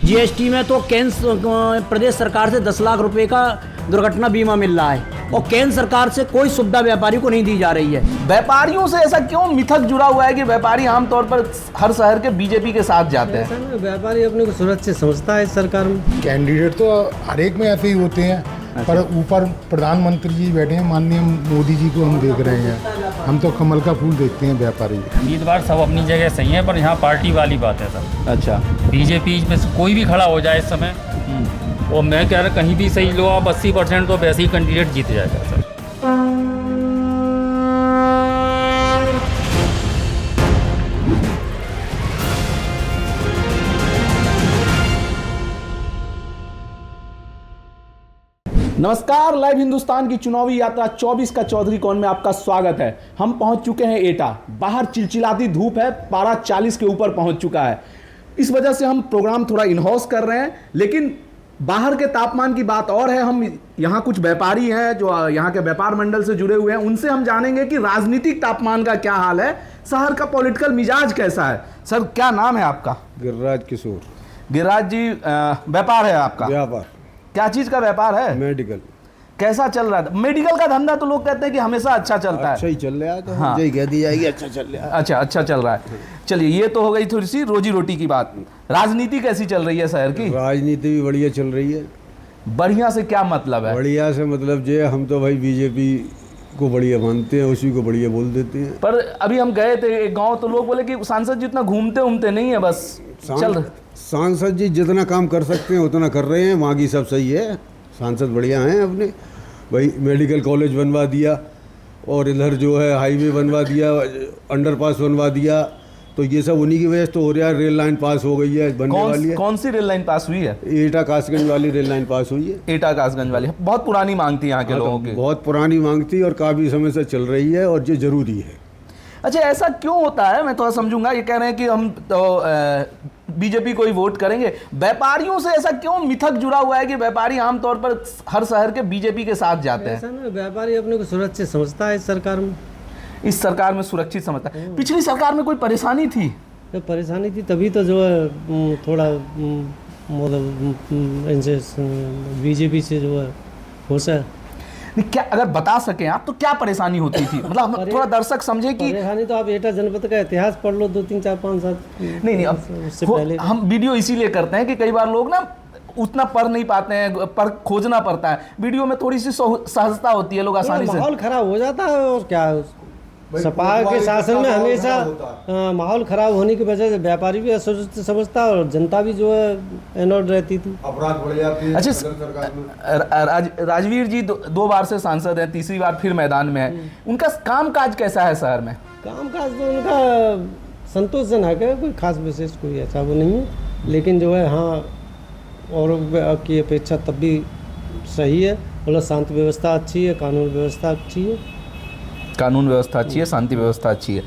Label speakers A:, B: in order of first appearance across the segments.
A: GST में तो केंद्र प्रदेश सरकार से 10 लाख रुपए का दुर्घटना बीमा मिल रहा है और केंद्र सरकार से कोई सुविधा व्यापारी को नहीं दी जा रही है।
B: व्यापारियों से ऐसा क्यों मिथक जुड़ा हुआ है कि व्यापारी आमतौर पर हर शहर के बीजेपी के साथ जाते हैं?
C: व्यापारी अपने को सुरक्षित समझता है सरकार में।
D: कैंडिडेट तो हर एक में ऐसे ही होते हैं, पर ऊपर प्रधानमंत्री जी बैठे हैं, माननीय मोदी जी को हम देख रहे हैं। हम तो कमल का फूल देखते हैं व्यापारी।
E: उम्मीदवार सब अपनी जगह सही है, पर यहाँ पार्टी वाली बात है सब।
B: अच्छा,
E: बीजेपी में से कोई भी खड़ा हो जाए इस समय, और मैं कह रहा कहीं भी सही लो आप 80% तो वैसे ही कैंडिडेट जीत जाएगा सर।
B: नमस्कार, लाइव हिंदुस्तान की चुनावी यात्रा 24 का चौधरी कौन में आपका स्वागत है। हम पहुंच चुके हैं एटा। बाहर चिलचिलाती धूप है, पारा 40 के ऊपर पहुंच चुका है। इस वजह से हम प्रोग्राम थोड़ा इन हाउस कर रहे हैं, लेकिन बाहर के तापमान की बात और है। हम यहाँ कुछ व्यापारी हैं जो यहाँ के व्यापार मंडल से जुड़े हुए हैं, उनसे हम जानेंगे कि राजनीतिक तापमान का क्या हाल है, शहर का पॉलिटिकल मिजाज कैसा है। सर, क्या नाम है आपका?
F: गिरिराज किशोर।
B: गिरिराज जी, व्यापार है आपका?
F: व्यापार।
B: क्या चीज का व्यापार है?
F: मेडिकल।
B: कैसा चल रहा है? मेडिकल का धंधा तो लोग कहते हैं कि हमेशा अच्छा चलता है।
F: अच्छा ही चल रहा है, तो
B: हाँ।
F: यही कह दी जाएगी अच्छा चल रहा है।
B: अच्छा चल रहा है। चलिए, ये तो हो गई थोड़ी सी रोजी रोटी की बात। राजनीति कैसी चल रही है शहर की?
F: राजनीति भी बढ़िया चल रही है।
B: बढ़िया से क्या मतलब है?
F: बढ़िया से मतलब जे हम तो भाई बीजेपी को बढ़िया मानते हैं, उसी को बढ़िया बोल देते हैं।
B: पर अभी हम गए थे एक गांव, तो लोग बोले कि सांसद जी इतना घूमते नहीं है, बस चल।
F: सांसद जी जितना काम कर सकते हैं उतना कर रहे हैं, वहाँ की सब सही है। सांसद बढ़िया हैं अपने। भाई मेडिकल कॉलेज बनवा दिया, और इधर जो है हाईवे बनवा दिया, अंडरपास बनवा दिया, तो ये सब उन्हीं की वजह से तो हो रहा है। रेल लाइन पास हो गई है, बनने वाली है।
B: कौन सी रेल लाइन पास हुई है?
F: एटा कासगंज वाली रेल लाइन पास हुई है।
B: एटा कासगंज वाली बहुत पुरानी मांग थी यहाँ के लोगों की।
F: बहुत पुरानी मांग थी और काफ़ी समय से चल रही है, और ये जरूरी है।
B: अच्छा, ऐसा क्यों होता है? मैं थोड़ा समझूंगा। ये कह रहे हैं कि हम तो बीजेपी को ही वोट करेंगे। व्यापारियों से ऐसा क्यों मिथक जुड़ा हुआ है कि व्यापारी आमतौर पर हर शहर के बीजेपी के साथ जाते हैं?
C: ऐसा ना, व्यापारी अपने को सुरक्षित समझता है सरकार में।
B: इस सरकार में सुरक्षित समझता है। पिछली सरकार में कोई परेशानी थी?
C: तो परेशानी थी, तभी तो जो है थोड़ा मतलब इनसे बीजेपी से जो है खुश है।
B: नहीं, क्या अगर बता सकें आप, तो क्या परेशानी होती थी? मतलब हम थोड़ा दर्शक समझे कि
C: परेशानी तो आप एटा जनपद का इतिहास पढ़ लो, 2 3 4 5 7
B: नहीं अब
C: उससे पहले
B: हम वीडियो इसीलिए करते हैं कि कई बार लोग ना उतना पढ़ नहीं पाते हैं, पर खोजना पड़ता है। वीडियो में थोड़ी सी सहजता होती है, लोग आसानी से।
C: माहौल खराब हो जाता है, और क्या है, सपा के शासन में हमेशा माहौल खराब होने की वजह से व्यापारी भी असुरक्षित समझता और जनता भी जो है एनोड रहती थी,
F: अपराध बढ़ जाते हैं।
B: अच्छा, राजवीर जी 2 बार से सांसद हैं, तीसरी बार फिर मैदान में है। उनका कामकाज कैसा है शहर में?
C: कामकाज तो उनका संतोषजनक है, कोई खास विशेष कोई ऐसा वो नहीं है, लेकिन जो है हाँ, और की अपेक्षा तब भी सही है। मतलब शांति व्यवस्था अच्छी है, कानून व्यवस्था अच्छी है।
B: कानून व्यवस्था अच्छी है, शांति व्यवस्था अच्छी है।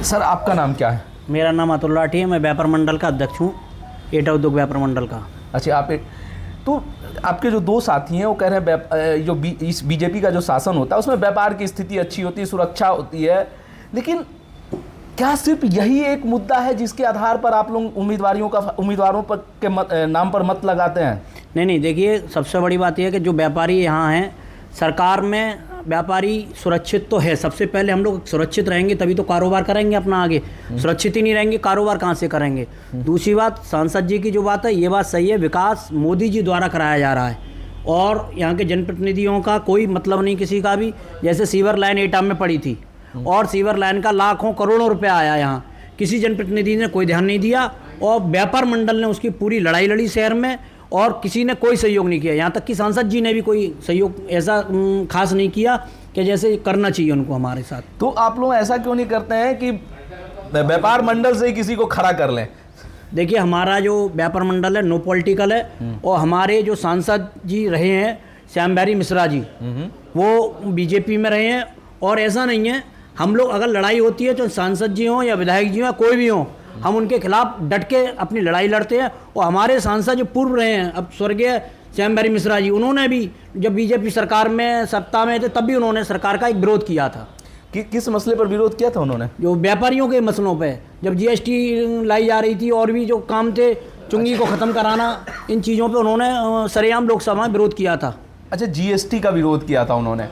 B: सर, आपका नाम क्या है?
A: मेरा नाम अतुल लाठी है, मैं व्यापार मंडल का अध्यक्ष हूँ, एटा उद्योग व्यापार मंडल का।
B: अच्छा, तो आपके जो 2 साथी हैं वो कह रहे हैं जो इस बीजेपी का जो शासन होता है उसमें व्यापार की स्थिति अच्छी होती है, सुरक्षा होती है, लेकिन क्या सिर्फ यही एक मुद्दा है जिसके आधार पर आप लोग उम्मीदवारों पर के नाम पर मत लगाते हैं?
A: नहीं, देखिए, सबसे बड़ी बात यह है कि जो व्यापारी यहाँ हैं, सरकार में व्यापारी सुरक्षित तो है। सबसे पहले हम लोग सुरक्षित रहेंगे तभी तो कारोबार करेंगे अपना आगे। सुरक्षित ही नहीं रहेंगे, कारोबार कहाँ से करेंगे? दूसरी बात, सांसद जी की जो बात है, ये बात सही है, विकास मोदी जी द्वारा कराया जा रहा है, और यहाँ के जनप्रतिनिधियों का कोई मतलब नहीं किसी का भी। जैसे सीवर लाइन एटा में पड़ी थी, और सीवर लाइन का लाखों करोड़ों रुपया आया, यहाँ किसी जनप्रतिनिधि ने कोई ध्यान नहीं दिया, और व्यापार मंडल ने उसकी पूरी लड़ाई लड़ी शहर में, और किसी ने कोई सहयोग नहीं किया। यहाँ तक कि सांसद जी ने भी कोई सहयोग ऐसा खास नहीं किया कि जैसे करना चाहिए उनको हमारे साथ।
B: तो आप लोग ऐसा क्यों नहीं करते हैं कि व्यापार मंडल से ही किसी को खड़ा कर लें?
A: देखिए, हमारा जो व्यापार मंडल है नो पॉलिटिकल है, और हमारे जो सांसद जी रहे हैं श्यामबिहारी मिश्रा जी, वो बीजेपी में रहे हैं, और ऐसा नहीं है, हम लोग अगर लड़ाई होती है तो सांसद जी हों या विधायक जी हों, कोई भी हों, हम उनके खिलाफ डट के अपनी लड़ाई लड़ते हैं। और हमारे सांसद जो पूर्व रहे हैं, अब स्वर्गीय श्यामबिहारी मिश्रा जी, उन्होंने भी जब बीजेपी सरकार में सत्ता में थे तब भी उन्होंने सरकार का एक विरोध किया था।
B: किस मसले पर विरोध किया था उन्होंने?
A: जो व्यापारियों के मसलों पे, जब जीएसटी लाई जा रही थी और भी जो काम थे चुंगी को ख़त्म कराना, इन चीज़ों पे उन्होंने सरेआम लोकसभा में विरोध किया था।
B: अच्छा, जीएसटी का विरोध किया था उन्होंने।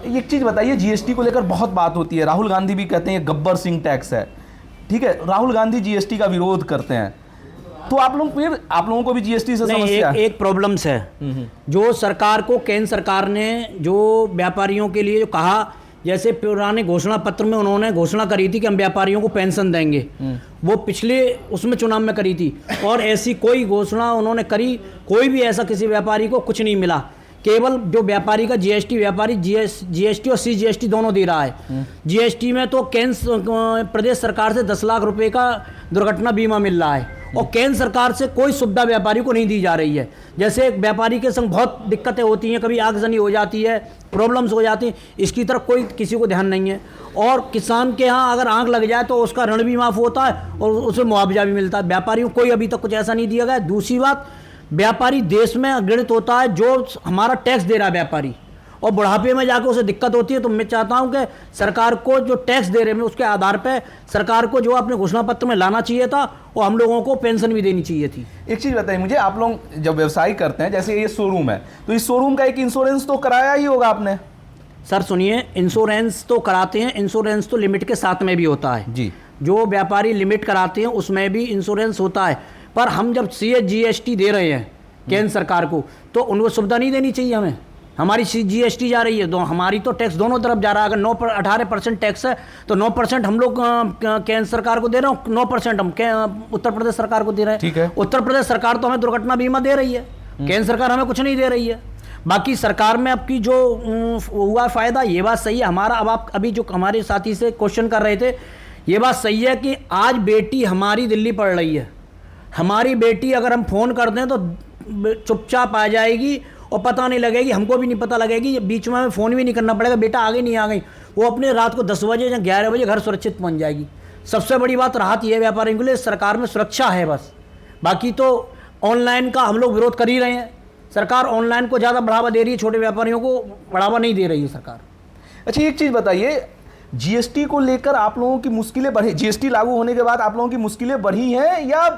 B: एक चीज़ बताइए, जीएसटी को लेकर बहुत बात होती है, राहुल गांधी भी कहते हैं गब्बर सिंह टैक्स है, ठीक है, राहुल गांधी जीएसटी का विरोध करते हैं, तो आप लोगों को भी जीएसटी से समस्या?
A: एक प्रॉब्लम्स है जो सरकार को, केंद्र सरकार ने जो व्यापारियों के लिए जो कहा, जैसे पुराने घोषणा पत्र में उन्होंने घोषणा करी थी कि हम व्यापारियों को पेंशन देंगे, वो पिछले उसमें चुनाव में करी थी, और ऐसी कोई घोषणा उन्होंने करी, कोई भी ऐसा किसी व्यापारी को कुछ नहीं मिला। केवल जो व्यापारी का जीएसटी, व्यापारी जीएसटी और सीजीएसटी दोनों दे रहा है। जीएसटी में तो केंद्र प्रदेश सरकार से 10 लाख रुपए का दुर्घटना बीमा मिल रहा है, और केंद्र सरकार से कोई सुविधा व्यापारी को नहीं दी जा रही है। जैसे एक व्यापारी के संग बहुत दिक्कतें होती हैं, कभी आगजनी हो जाती है, प्रॉब्लम्स हो जाती हैं, इसकी तरफ कोई किसी को ध्यान नहीं है। और किसान के यहाँ अगर आग लग जाए तो उसका ऋण भी माफ़ होता है और उसे मुआवजा भी मिलता है। व्यापारियों को कोई अभी तक कुछ ऐसा नहीं दिया गया। दूसरी बात, व्यापारी देश में गणित होता है, जो हमारा टैक्स दे रहा है व्यापारी, और बुढ़ापे में जाकर उसे दिक्कत होती है, तो मैं चाहता हूं कि सरकार को जो टैक्स दे रहे हैं उसके आधार पर सरकार को जो अपने घोषणा पत्र में लाना चाहिए था, और हम लोगों को पेंशन भी देनी चाहिए थी।
B: एक चीज़ बताइए मुझे, आप लोग जब व्यवसाय करते हैं, जैसे ये शोरूम है, तो इस शोरूम का एक इंश्योरेंस तो कराया ही होगा आपने?
A: सर सुनिए, इंश्योरेंस तो कराते हैं, इंश्योरेंस तो लिमिट के साथ में भी होता है
B: जी। जो
A: व्यापारी लिमिट कराते हैं उसमें भी इंश्योरेंस होता है, पर हम जब जीएसटी दे रहे हैं केंद्र सरकार को, तो उनको सुविधा नहीं देनी चाहिए हमें। हमारी जीएसटी जा रही है, तो हमारी तो टैक्स दोनों तरफ जा रहा है। अगर 18% टैक्स है तो 9% हम लोग केंद्र सरकार को दे रहे हैं, 9% हम उत्तर प्रदेश सरकार को दे रहे हैं।
B: ठीक है।
A: उत्तर प्रदेश सरकार तो हमें दुर्घटना बीमा दे रही है, केंद्र सरकार हमें कुछ नहीं दे रही है। बाकी सरकार में आपकी जो हुआ फ़ायदा, ये बात सही है हमारा। अब आप अभी जो हमारे साथी से क्वेश्चन कर रहे थे, ये बात सही है कि आज बेटी हमारी दिल्ली पढ़ रही है, हमारी बेटी अगर हम फ़ोन कर दें तो चुपचाप आ जाएगी और पता नहीं लगेगी, हमको भी नहीं पता लगेगी, बीच में हमें फ़ोन भी नहीं करना पड़ेगा, बेटा आ गई नहीं आ गई, वो अपने रात को 10 बजे या 11 बजे घर सुरक्षित पहुंच जाएगी। सबसे बड़ी बात राहत ये व्यापारियों के लिए, सरकार में सुरक्षा है बस। बाकी तो ऑनलाइन का हम लोग विरोध कर ही रहे हैं, सरकार ऑनलाइन को ज़्यादा बढ़ावा दे रही है, छोटे व्यापारियों को बढ़ावा नहीं दे रही है सरकार।
B: अच्छा, एक चीज़ बताइए, जीएसटी को लेकर आप लोगों की मुश्किलें बढ़ी, जीएसटी लागू होने के बाद आप लोगों की मुश्किलें बढ़ी हैं या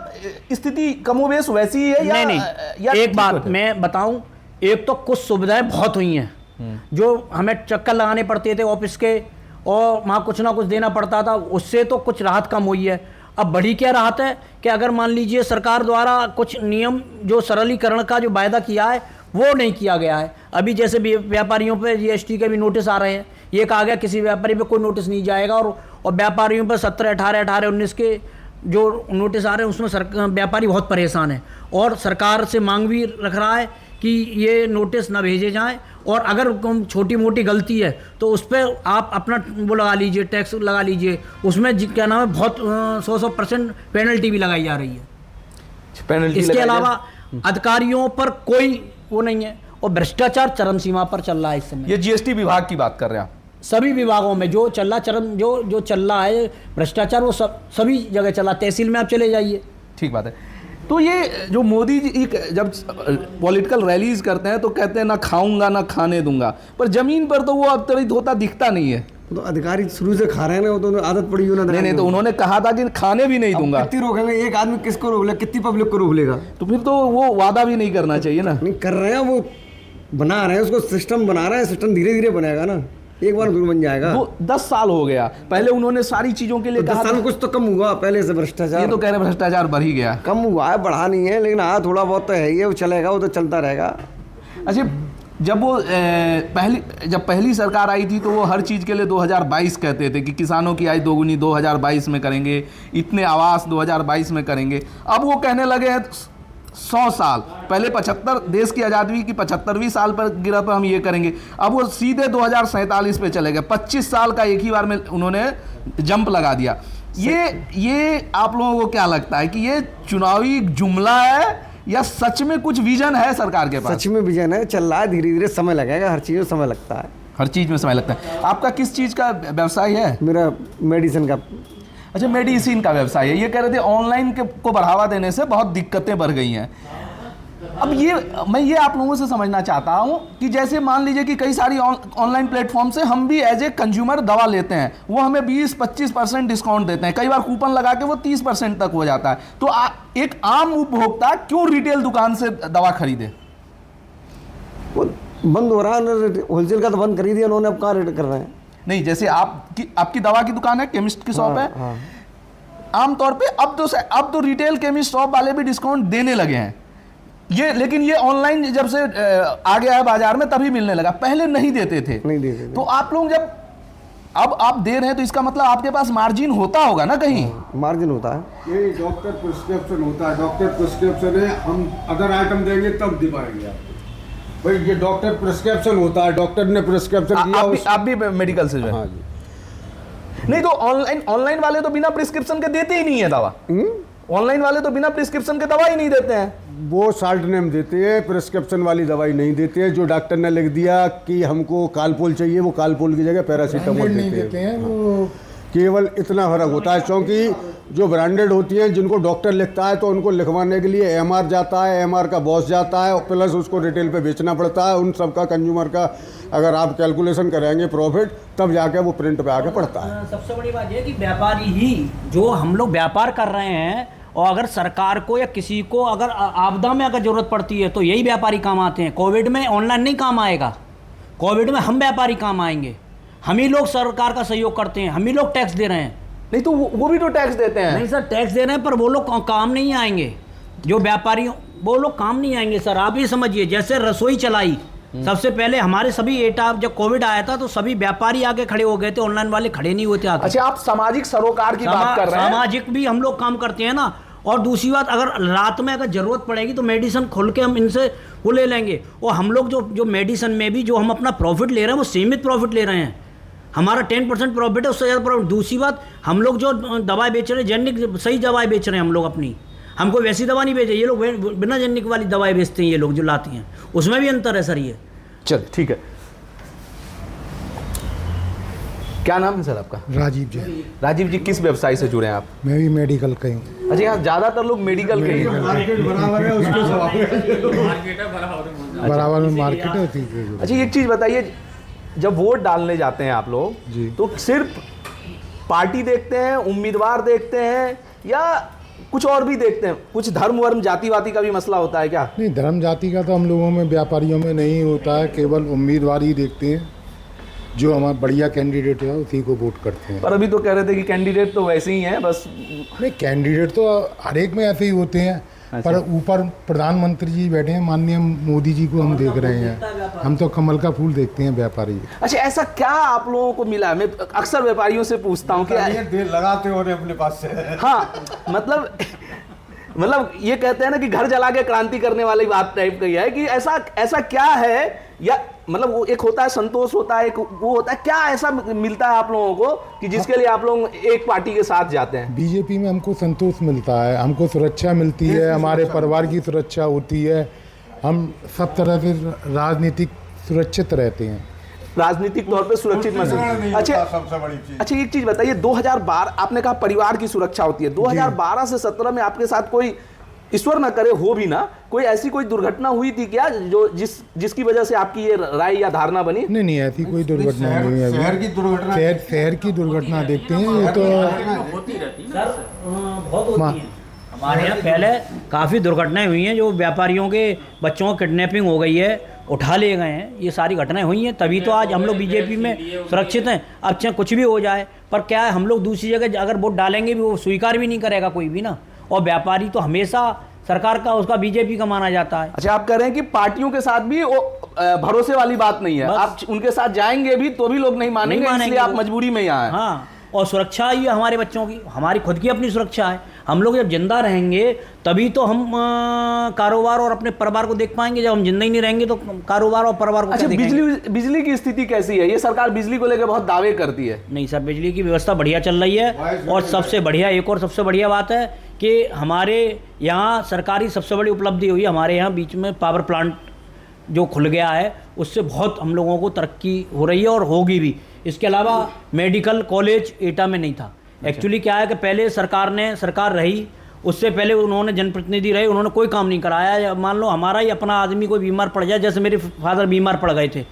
B: स्थिति कमोबेश वैसी ही है? या
A: नहीं,
B: या
A: एक बात मैं बताऊं, एक तो कुछ सुविधाएं बहुत हुई हैं, जो हमें चक्कर लगाने पड़ते थे ऑफिस के और वहाँ कुछ ना कुछ देना पड़ता था, उससे तो कुछ राहत कम हुई है। अब बड़ी क्या राहत है कि अगर मान लीजिए सरकार द्वारा कुछ नियम जो सरलीकरण का जो वायदा किया है वो नहीं किया गया है। अभी जैसे व्यापारियों पे जीएसटी के भी नोटिस आ रहे हैं, ये कहा गया किसी व्यापारी पे कोई नोटिस नहीं जाएगा, और व्यापारियों पर 17, 18, 19 के जो नोटिस आ रहे हैं उसमें व्यापारी बहुत परेशान है, और सरकार से मांग भी रख रहा है कि ये नोटिस ना भेजे जाएं, और अगर छोटी मोटी गलती है तो उस पर आप अपना वो लगा लीजिए, टैक्स लगा लीजिए, उसमें क्या नाम है बहुत 100% पेनल्टी भी लगाई जा रही है।
B: पेनल्टी
A: इसके अलावा अधिकारियों पर कोई वो नहीं है, और भ्रष्टाचार चरम सीमा पर चल रहा है इस समय।
B: ये जीएसटी विभाग की बात कर रहे हैं आप?
A: सभी विभागों में जो चल रहा जो चल रहा है भ्रष्टाचार, वो सभी जगह चला, तहसील में आप चले जाइए।
B: ठीक बात है। तो ये जो मोदी जी जब पॉलिटिकल रैलीज करते हैं तो कहते हैं ना खाऊंगा ना खाने दूंगा, पर जमीन पर तो वो अवतरित होता दिखता नहीं है।
F: तो अधिकारी शुरू से खा रहे हैं ना, वो तो आदत पड़ी हो ना।
B: नहीं, तो उन्होंने कहा था कि खाने भी नहीं दूंगा।
F: कितनी रोकेंगे? एक आदमी किसको रोक लेगा, कितनी पब्लिक को रोक लेगा?
B: तो फिर तो वो वादा भी नहीं करना चाहिए ना।
F: नहीं कर रहे हैं, वो बना रहे हैं, उसको सिस्टम बना रहे हैं, सिस्टम धीरे धीरे बनेगा ना, एक बार दूर बन जाएगा।
B: वो 10 साल हो गया, पहले उन्होंने सारी चीजों के लिए कहा
F: 10 साल में कुछ तो कम हुआ पहले से भ्रष्टाचार।
B: ये तो कह रहे भ्रष्टाचार बढ़ ही गया।
F: कम हुआ है, बढ़ा नहीं है, लेकिन हाँ थोड़ा बहुत तो है ही है, वो चलेगा, वो तो चलता रहेगा।
B: अच्छा, जब वो पहली सरकार आई थी तो वो हर चीज़ के लिए 2022 कहते थे कि किसानों की आय दोगुनी 2022 में करेंगे, इतने आवास 2022 में करेंगे। अब वो कहने लगे हैं 100 साल पहले 75 देश की आज़ादी की 75वीं साल पर गिरा पर हम ये करेंगे। अब वो सीधे 2047 पे चले गए, 25 साल का एक ही बार में उन्होंने जंप लगा दिया। ये आप लोगों को क्या लगता है कि ये चुनावी जुमला है या सच में कुछ विजन है सरकार के पास?
F: सच में विजन है, चल रहा है, धीरे धीरे समय लगेगा, हर चीज़ में समय लगता है।
B: हर चीज़ में समय लगता है। आपका किस चीज़ का व्यवसाय है?
F: मेरा मेडिसिन का।
B: अच्छा, मेडिसिन का व्यवसाय है। ये कह रहे थे ऑनलाइन को बढ़ावा देने से बहुत दिक्कतें बढ़ गई हैं। अब मैं ये आप लोगों से समझना चाहता हूँ कि जैसे मान लीजिए कि कई सारी ऑनलाइन प्लेटफॉर्म से हम भी एज ए कंज्यूमर दवा लेते हैं, वो हमें 20-25% डिस्काउंट देते हैं, कई बार कूपन लगा के वो 30% तक हो जाता है। तो एक आम उपभोक्ता क्यों रिटेल दुकान से दवा खरीदे?
C: वो बंद हो रहा है, होलसेल का तो बंद कर ही दिया उन्होंने, अब कहाँ रेट कर रहे हैं।
B: नहीं, जैसे आपकी दवा की दुकान है, केमिस्ट की शॉप है, आमतौर पे अब तो रिटेल केमिस्ट शॉप वाले भी डिस्काउंट देने लगे हैं ये, लेकिन ये ऑनलाइन जब से आ गया है बाजार में तभी मिलने लगा, पहले नहीं देते थे। तो आप लोग जब अब आप दे रहे हैं तो इसका मतलब आपके पास मार्जिन होता होगा ना, कहीं
C: मार्जिन होता है।
F: ये डॉक्टर प्रिस्क्रिप्शन होता है, डॉक्टर प्रिस्क्रिप्शन है, हम अदर आइटम देंगे तब दे पाएंगे आपको। भाई ये डॉक्टर प्रिस्क्रिप्शन होता है, डॉक्टर ने प्रिस्क्रिप्शन दिया।
B: आप भी मेडिकल से जो है?
F: हाँ जी।
B: नहीं तो ऑनलाइन वाले तो बिना प्रिस्क्रिप्शन के देते ही नहीं है दवा। ऑनलाइन वाले तो बिना प्रिस्क्रिप्शन के दवा ही नहीं देते हैं।
F: वो साल्ट नेम देते हैं, प्रिस्क्रिप्शन वाली दवाई नहीं देते हैं। जो डॉक्टर ने लिख दिया कि हमको कालपोल चाहिए, वो कालपोल की जगह पैरासीटामोल देते हैं।
D: वो
F: केवल इतना फर्क होता है, क्योंकि जो ब्रांडेड होती हैं जिनको डॉक्टर लिखता है तो उनको लिखवाने के लिए एमआर जाता है, एमआर का बॉस जाता है, प्लस उसको रिटेल पे बेचना पड़ता है। उन सब का कंज्यूमर का अगर आप कैलकुलेशन करेंगे प्रॉफिट, तब जाके वो प्रिंट पे आके पड़ता है।
A: सबसे बड़ी बात यह है कि व्यापारी ही जो हम लोग व्यापार कर रहे हैं, और अगर सरकार को या किसी को अगर आपदा में अगर ज़रूरत पड़ती है तो यही व्यापारी काम आते हैं। कोविड में ऑनलाइन नहीं काम आएगा, कोविड में हम व्यापारी काम आएंगे। हम ही लोग सरकार का सहयोग करते हैं, हम ही लोग टैक्स दे रहे हैं।
B: नहीं तो वो भी तो टैक्स देते हैं।
A: नहीं सर, टैक्स दे रहे हैं पर वो लोग काम नहीं आएंगे, जो व्यापारी वो लोग काम नहीं आएंगे। सर आप ये समझिए, जैसे रसोई चलाई सबसे पहले हमारे सभी एटा, जब कोविड आया था तो सभी व्यापारी आगे खड़े हो गए थे, ऑनलाइन वाले खड़े नहीं होते आगे।
B: अच्छा, आप सामाजिक सरोकार की बात कर रहे हैं।
A: सामाजिक भी हम लोग काम करते हैं ना। और दूसरी बात, अगर रात में अगर जरूरत पड़ेगी तो मेडिसिन खोल के हम इनसे वो ले लेंगे। और हम लोग जो मेडिसिन में भी जो हम अपना प्रॉफिट ले रहे हैं वो सीमित प्रॉफिट ले रहे हैं। हमारा 10% प्रॉफिट है, उससे ज़्यादा प्रॉफिट। दूसरी बात, हम लोग जो दवाएं बेच रहे हैं, जेनिक सही दवाएं बेच रहे हैं हम लोग अपनी। हमको वैसी दवा नहीं बेचे, ये लोग बिना जेनिक वाली दवाएं बेचते हैं, ये लोग जो लाती हैं, उसमें भी अंतर है सर। ये
B: चल ठीक है। क्या नाम है सर आपका?
D: राजीव जी।
B: राजीव जी, किस व्यवसाय से जुड़े हैं आप?
D: मैं भी मेडिकल का हूँ।
B: अच्छा, यहाँ ज्यादातर लोग मेडिकल के ही हैं।
F: मार्केट बराबर है, उसके
D: बराबर में मार्केट होती है।
B: अच्छा, एक चीज बताइए, जब वोट डालने जाते हैं आप लोग
D: जी,
B: तो सिर्फ पार्टी देखते हैं, उम्मीदवार देखते हैं, या कुछ और भी देखते हैं? कुछ धर्म वर्म जाति वाति का भी मसला होता है क्या?
D: नहीं, धर्म जाति का तो हम लोगों में, व्यापारियों में नहीं होता है। केवल उम्मीदवार ही देखते हैं, जो हमारा बढ़िया कैंडिडेट है उसी को वोट करते हैं।
B: पर अभी तो कह रहे थे कि कैंडिडेट तो वैसे ही हैं बस।
D: नहीं, कैंडिडेट तो हर एक में ऐसे ही होते हैं। पर ऊपर प्रधानमंत्री जी बैठे हैं, माननीय मोदी जी को हम देख रहे हैं। हम तो कमल का फूल देखते हैं व्यापारी।
B: अच्छा, ऐसा क्या आप लोगों को मिला? मैं अक्सर व्यापारियों से पूछता हूँ कि
F: लगाते हो अपने पास से।
B: हाँ, मतलब ये कहते हैं ना कि घर जला के क्रांति करने वाली बात टाइप की है कि ऐसा क्या है, या मतलब वो एक होता है संतोष होता है, एक वो होता है, क्या ऐसा मिलता है आप लोगों को कि जिसके लिए आप लोग एक पार्टी के साथ जाते हैं?
D: बीजेपी में हमको संतोष मिलता है, हमको सुरक्षा मिलती है, हमारे परिवार की सुरक्षा होती है, हम सब तरह से राजनीतिक सुरक्षित रहते हैं,
B: राजनीतिक तौर पे सुरक्षित महसूस। अच्छा,
F: सबसे बड़ी चीज।
B: अच्छा, एक चीज बताइए, 2012 आपने कहा परिवार की सुरक्षा होती है, 2012 से 17 में आपके साथ कोई, ईश्वर ना करे हो भी ना, कोई ऐसी कोई दुर्घटना हुई थी क्या जो जिसकी वजह से आपकी ये राय या धारणा बनी?
D: नहीं, ऐसी कोई दुर्घटना नहीं है।
F: शहर की दुर्घटना,
D: शहर की दुर्घटना देखते हैं, ये तो
E: होती रहती है
A: सर, बहुत होती हैं हमारे यहाँ। पहले काफ़ी दुर्घटनाएं हुई हैं, जो व्यापारियों के बच्चों की किडनैपिंग हो गई है, उठा ले गए हैं, ये सारी घटनाएं हुई हैं। तभी तो आज हम लोग बीजेपी में सुरक्षित हैं। अब चाहे कुछ भी हो जाए, पर क्या है, हम लोग दूसरी जगह अगर वोट डालेंगे भी वो स्वीकार भी नहीं करेगा कोई भी ना। और व्यापारी तो हमेशा सरकार का, उसका बीजेपी का माना जाता है।
B: अच्छा, आप कह रहे हैं कि पार्टियों के साथ भी भरोसे वाली बात नहीं है, आप उनके साथ जाएंगे भी तो भी लोग नहीं मानेंगे, इसलिए आप मजबूरी में यहाँ हैं।
A: हाँ, और सुरक्षा ही है हमारे बच्चों की, हमारी खुद की अपनी सुरक्षा है। हम लोग जब जिंदा रहेंगे तभी तो हम कारोबार और अपने परिवार को देख पाएंगे। जब हम जिंदा ही नहीं रहेंगे तो कारोबार और परिवार को।
B: अच्छा, बिजली की स्थिति कैसी है? ये सरकार बिजली को लेकर बहुत दावे करती है।
A: नहीं सर, बिजली की व्यवस्था बढ़िया चल रही है। और सबसे बढ़िया, एक और सबसे बढ़िया बात है कि हमारे यहाँ सरकारी सबसे बड़ी उपलब्धि हुई, हमारे यहाँ बीच में पावर प्लांट जो खुल गया है, उससे बहुत हम लोगों को तरक्की हो रही है और होगी भी। इसके अलावा मेडिकल कॉलेज एटा में नहीं था। एक्चुअली क्या है कि पहले सरकार रही उससे पहले उन्होंने जनप्रतिनिधि रहे, उन्होंने कोई काम नहीं कराया। मान लो हमारा ही अपना आदमी कोई बीमार पड़ जाए, जैसे मेरे फादर बीमार पड़ गए थे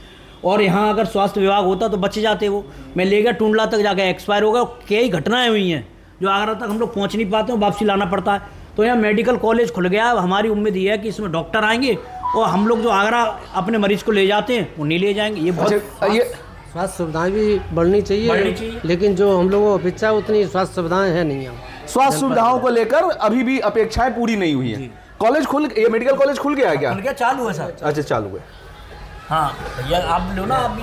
A: और यहाँ अगर स्वास्थ्य विभाग होता तो बच जाते वो। मैं ले गया टुंडला तक, जाकर एक्सपायर हो गया। कई घटनाएं हुई हैं जो आगरा तक हम लोग पहुँच नहीं पाते हैं, वापसी लाना पड़ता है। तो यहाँ मेडिकल कॉलेज खुल गया। हमारी उम्मीद ये है कि इसमें डॉक्टर आएंगे और हम लोग जो आगरा अपने मरीज को ले जाते हैं वो नहीं ले जाएंगे। ये बहुत
B: ये
C: स्वास्थ्य सुविधाएं भी बढ़नी चाहिए, लेकिन जो हम लोगों को अपेक्षा उतनी स्वास्थ्य सुविधाएं हैं नहीं यहाँ।
B: स्वास्थ्य सुविधाओं को लेकर अभी भी अपेक्षाएं पूरी नहीं हुई है। कॉलेज ये मेडिकल कॉलेज खुल गया है क्या?
A: खुल गया, चालू है सर।
B: अच्छा, चालू है।
A: हाँ भैया आप लो ना, आप भी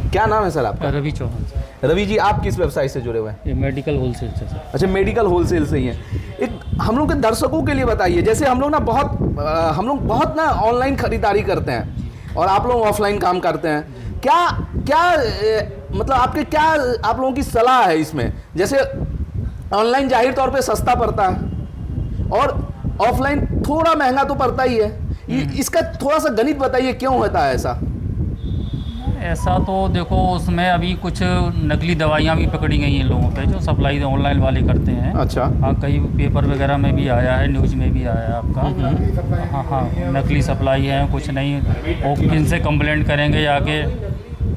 B: क्या नाम है सर आपका?
E: रवि चौहान।
B: रवि जी, आप किस व्यवसाय से जुड़े हुए हैं?
E: ये मेडिकल होलसेल से सर।
B: अच्छा, मेडिकल होलसेल से ही है। एक हम लोग के दर्शकों के लिए बताइए, जैसे हम लोग बहुत ना ऑनलाइन खरीदारी करते हैं और आप लोग ऑफलाइन काम करते हैं। मतलब आप लोगों की सलाह है इसमें? जैसे ऑनलाइन जाहिर तौर पे सस्ता पड़ता है और ऑफलाइन थोड़ा महंगा तो पड़ता ही है। इसका थोड़ा सा गणित बताइए, क्यों होता है ऐसा?
E: ऐसा तो देखो, उसमें अभी कुछ नकली दवाइयाँ भी पकड़ी गई हैं लोगों पे, जो सप्लाई ऑनलाइन वाले करते हैं।
B: अच्छा।
E: हाँ, कई पेपर वगैरह में भी आया है, न्यूज़ में भी आया है आपका। हाँ, नकली सप्लाई है, कुछ नहीं। वो किन से कंप्लेंट करेंगे जाके?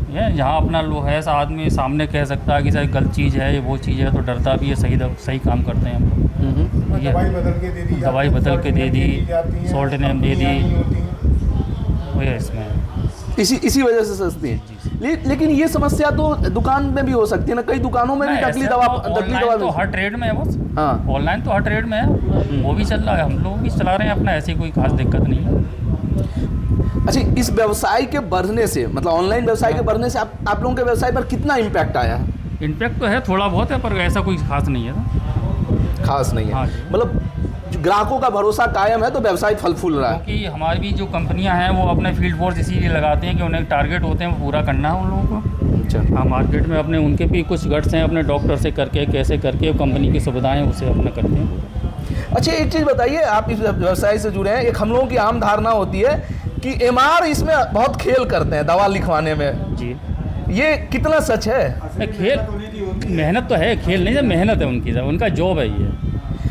E: ये जहाँ अपना लो है आदमी सामने कह सकता है कि सर गलत चीज़ है, ये वो चीज़ है, तो डरता भी है। सही काम करते हैं हम लोग।
D: दवाई बदल के दे दी,
E: दवाई बदल के दे दी, सॉल्ट नेम दे दी, वो है इसमें।
B: इसी वजह से सस्ती है। लेकिन ये समस्या तो दुकान में भी हो सकती है ना, कई दुकानों में भी नकली दवा
E: तो हर ट्रेड में है बस।
B: हाँ,
E: ऑनलाइन तो हर ट्रेड में है, वो भी चल रहा है, हम लोग भी चला रहे हैं अपना, ऐसी कोई खास दिक्कत नहीं है।
B: अच्छा, इस व्यवसाय के बढ़ने से, मतलब ऑनलाइन व्यवसाय के बढ़ने से आप लोगों के व्यवसाय पर कितना इम्पैक्ट आया है?
E: इम्पैक्ट तो है, थोड़ा बहुत है, पर ऐसा कोई खास नहीं है।
B: खास नहीं है।
E: हाँ,
B: मतलब ग्राहकों का भरोसा कायम है तो व्यवसाय फल फूल रहा है।
E: क्योंकि हमारी भी जो कंपनियां हैं वो अपने फील्ड फोर्स इसीलिए लगाते हैं कि उन्हें टारगेट होते हैं, वो पूरा करना है उन लोगों को।
B: अच्छा।
E: हाँ, मार्केट में अपने उनके भी कुछ गट्स हैं, अपने डॉक्टर से करके कैसे करके कंपनी की सुविधाएं उसे अपना करते हैं।
B: अच्छा, एक चीज़ बताइए, आप इस व्यवसाय से जुड़े हैं, एक हम लोगों की आम धारणा होती है कि एमआर इसमें बहुत खेल करते हैं दवा लिखवाने में।
E: जी,
B: ये कितना सच है?
E: खेल मेहनत तो है, खेल नहीं, जब मेहनत है उनका जॉब है ये।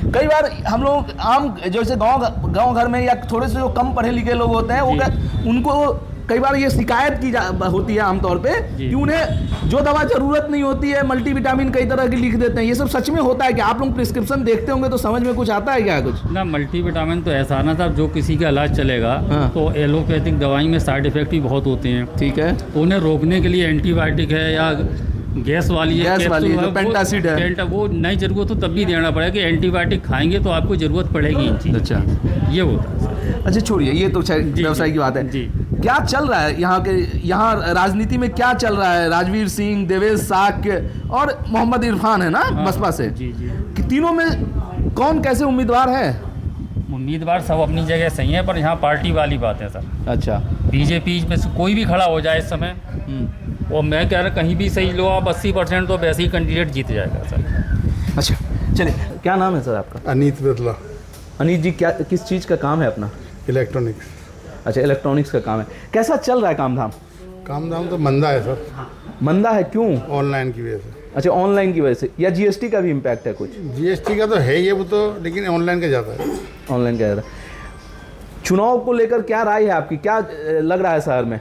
B: कई बार हम लोग आम जैसे गांव घर में या थोड़े से जो कम पढ़े लिखे लोग होते हैं, उनको कई बार ये शिकायत होती है आमतौर पे कि उन्हें जो दवा जरूरत नहीं होती है, मल्टीविटामिन कई तरह की लिख देते हैं। ये सब सच में होता है क्या? आप लोग प्रिस्क्रिप्शन देखते होंगे तो समझ में कुछ आता है क्या? कुछ
E: ना, मल्टीविटामिन तो ऐसा ना था, जो किसी का इलाज चलेगा।
B: हाँ।
E: तो एलोपैथिक दवाई में साइड इफेक्ट भी बहुत होते हैं।
B: ठीक है।
E: तो उन्हें रोकने के लिए एंटीबायोटिक है या गैस वाली है,
B: जो पेंटासिड है,
E: वो नहीं जरूरत हो तब भी देना पड़ेगा कि एंटीबायोटिक खाएंगे तो आपको जरूरत पड़ेगी इन चीज़।
B: अच्छा,
E: ये होता है।
B: अच्छा, छोड़िए, ये तो व्यवसाय की बात है।
E: जी,
B: क्या चल रहा है यहाँ राजनीति में? क्या चल रहा है? राजवीर सिंह, देवेश साक्य और मोहम्मद इरफान है ना, बसपा से।
E: जी जी।
B: कि तीनों में कौन कैसे उम्मीदवार है?
E: उम्मीदवार सब अपनी जगह सही है, पर यहाँ पार्टी वाली बात है सर।
B: अच्छा।
E: बीजेपी में से कोई भी खड़ा हो जाए इस समय, और मैं कह रहा कहीं भी सही लो आप 80% तो वैसे ही कैंडिडेट जीत जाएगा सर।
B: अच्छा, चलिए, क्या नाम है सर आपका?
D: अनीत बिरला।
B: अनीत जी, क्या किस चीज़ का काम है अपना?
D: इलेक्ट्रॉनिक्स।
B: अच्छा, इलेक्ट्रॉनिक्स का काम है। कैसा चल रहा है काम धाम?
D: तो मंदा है सर।
B: मंदा है, क्यों?
D: ऑनलाइन की वजह से।
B: अच्छा, ऑनलाइन की वजह से, या जीएसटी का भी इम्पैक्ट है कुछ?
D: जीएसटी का तो है ये, वो तो, लेकिन ऑनलाइन का ज़्यादा है।
B: ऑनलाइन का ज़्यादा। चुनाव को लेकर क्या राय है आपकी? क्या लग रहा है शहर में?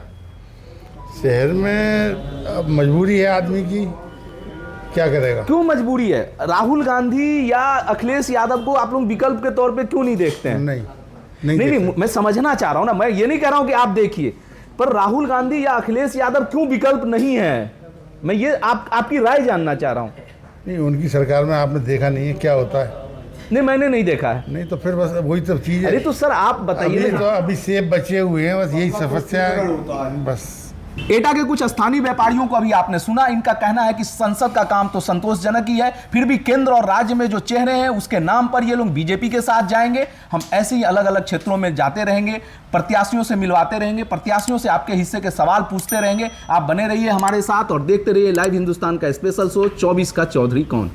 D: शहर में अब मजबूरी है आदमी की, क्या करेगा?
B: क्यों मजबूरी है? राहुल गांधी या अखिलेश यादव को आप लोग विकल्प के तौर पे क्यों नहीं देखते हैं? नहीं, मैं समझना चाह रहा हूँ ना, मैं ये नहीं कह रहा हूँ कि आप देखिए, पर राहुल गांधी या अखिलेश यादव क्यों विकल्प नहीं है? मैं ये आपकी राय जानना चाह रहा हूँ।
D: नहीं, उनकी सरकार में आपने देखा नहीं है क्या होता है?
B: नहीं, मैंने नहीं देखा है।
D: नहीं तो फिर बस वही सब चीज़ है।
B: अरे तो सर आप बताइए।
D: तो अभी सेब बचे हुए हैं, बस यही समस्या है बस।
B: एटा के कुछ स्थानीय व्यापारियों को अभी आपने सुना। इनका कहना है कि संसद का काम तो संतोषजनक ही है, फिर भी केंद्र और राज्य में जो चेहरे हैं उसके नाम पर ये लोग बीजेपी के साथ जाएंगे। हम ऐसे ही अलग अलग क्षेत्रों में जाते रहेंगे, प्रत्याशियों से मिलवाते रहेंगे, प्रत्याशियों से आपके हिस्से के सवाल पूछते रहेंगे। आप बने रहिए हमारे साथ और देखते रहिए लाइव हिंदुस्तान का स्पेशल शो 24 का चौधरी कौन।